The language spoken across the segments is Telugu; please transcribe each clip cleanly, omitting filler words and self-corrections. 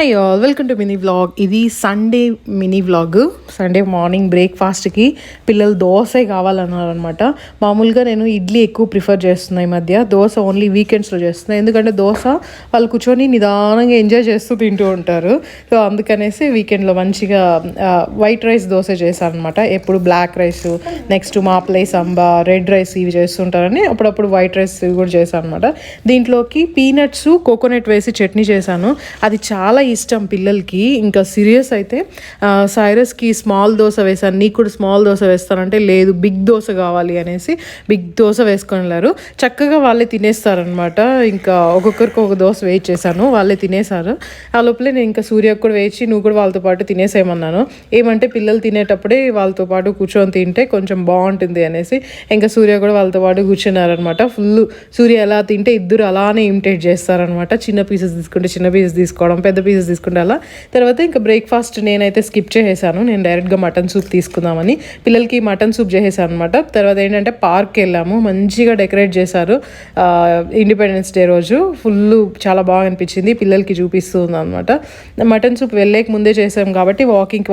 Hi all, welcome to mini vlog. ఇది Sunday mini vlog. Sunday morning బ్రేక్ఫాస్ట్కి పిల్లలు దోశ కావాలన్నారనమాట. మామూలుగా నేను ఇడ్లీ ఎక్కువ ప్రిఫర్ చేస్తున్నాను ఈ మధ్య. దోశ ఓన్లీ వీకెండ్స్లో చేస్తున్నాను, ఎందుకంటే దోశ వాళ్ళు కూర్చొని నిదానంగా ఎంజాయ్ చేస్తూ తింటూ ఉంటారు. సో అందుకనేసి వీకెండ్లో మంచిగా వైట్ రైస్ దోశ చేశాను అనమాట. ఎప్పుడు black rice, next mappillai samba, red rice ఇవి చేస్తుంటారని అప్పుడప్పుడు వైట్ రైస్ కూడా చేశాను అనమాట. దీంట్లోకి పీనట్స్, కోకోనట్ వేసి చట్నీ చేశాను. అది చాలా ఇష్టం పిల్లలకి. ఇంకా సీరియస్ అయితే సైరస్కి స్మాల్ దోశ వేసాను, నీకు కూడా స్మాల్ దోశ వేస్తానంటే లేదు బిగ్ దోశ కావాలి అనేసి బిగ్ దోశ వేసుకొని వెళ్ళారు. చక్కగా వాళ్ళే తినేస్తారనమాట. ఇంకా ఒక్కొక్కరికి ఒక దోశ వేయి చేశాను, వాళ్ళే తినేశారు. ఆ లోపలే నేను ఇంకా సూర్యకు కూడా వేచి నువ్వు కూడా వాళ్ళతో పాటు తినేసేయమన్నాను. ఏమంటే పిల్లలు తినేటప్పుడే వాళ్ళతో పాటు కూర్చొని తింటే కొంచెం బాగుంటుంది అనేసి ఇంకా సూర్య కూడా వాళ్ళతో పాటు కూర్చున్నారనమాట. ఫుల్ సూర్య ఎలా తింటే ఇద్దరు అలానే ఇమిటేట్ చేస్తారనమాట. చిన్న పీసెస్ తీసుకుంటే చిన్న పీసెస్ తీసుకోవడం, పెద్ద పీసెస్ తీసుకుంటే అలా. తర్వాత ఇంకా బ్రేక్ఫాస్ట్ నేనైతే స్కిప్ చేసేసాను. నేను డైరెక్ట్గా మటన్ సూప్ తీసుకుందామని పిల్లలకి మటన్ సూప్ చేసేసాను అనమాట. తర్వాత ఏంటంటే పార్క్కి వెళ్ళాము, మంచిగా డెకరేట్ చేశారు. ఇండిపెండెన్స్ డే రోజు ఫుల్ చాలా బాగా అనిపించింది, పిల్లలకి చూపిస్తుంది అనమాట. మటన్ సూప్ వెళ్ళేక ముందే చేసాం కాబట్టి వాకింగ్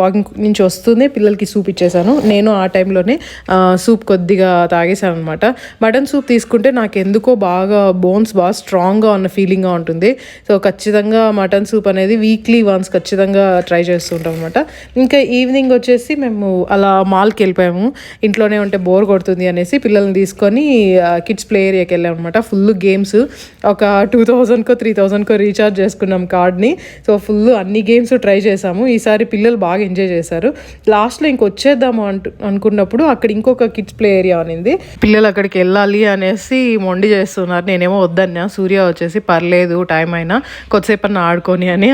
నుంచి వస్తుంది పిల్లలకి సూప్ ఇచ్చేసాను. నేను ఆ టైంలోనే సూప్ కొద్దిగా తాగేసాను అనమాట. మటన్ సూప్ తీసుకుంటే నాకు ఎందుకో బాగా బోన్స్ బాగా స్ట్రాంగ్గా ఉన్న ఫీలింగ్గా ఉంటుంది. సో ఖచ్చితంగా మటన్ సూప్ అనేది వీక్లీ వన్స్ ఖచ్చితంగా ట్రై చేస్తుంటాం అనమాట. ఇంకా ఈవినింగ్ వచ్చేసి మేము అలా మాల్కి వెళ్ళిపోయాము. ఇంట్లోనే ఉంటే బోర్ కొడుతుంది అనేసి పిల్లల్ని తీసుకొని కిడ్స్ ప్లే ఏరియాకి వెళ్ళాం అనమాట. ఫుల్ గేమ్స్, ఒక 2000కో 3000కో రీఛార్జ్ చేసుకున్నాం కార్డ్ని. సో ఫుల్ అన్ని గేమ్స్ ట్రై చేసాము. ఈసారి పిల్లలు బాగా ఎంజాయ్ చేశారు. లాస్ట్లో ఇంకొచ్చేద్దాము అనుకున్నప్పుడు అక్కడ ఇంకొక కిడ్స్ ప్లే ఏరియా అనింది. పిల్లలు అక్కడికి వెళ్ళాలి అనేసి మొండి చేస్తున్నారు. నేనేమో వద్దన్నా. సూర్య వచ్చేసి పర్లేదు టైం అయినా కొద్దిసేపు ఆడుకొని అని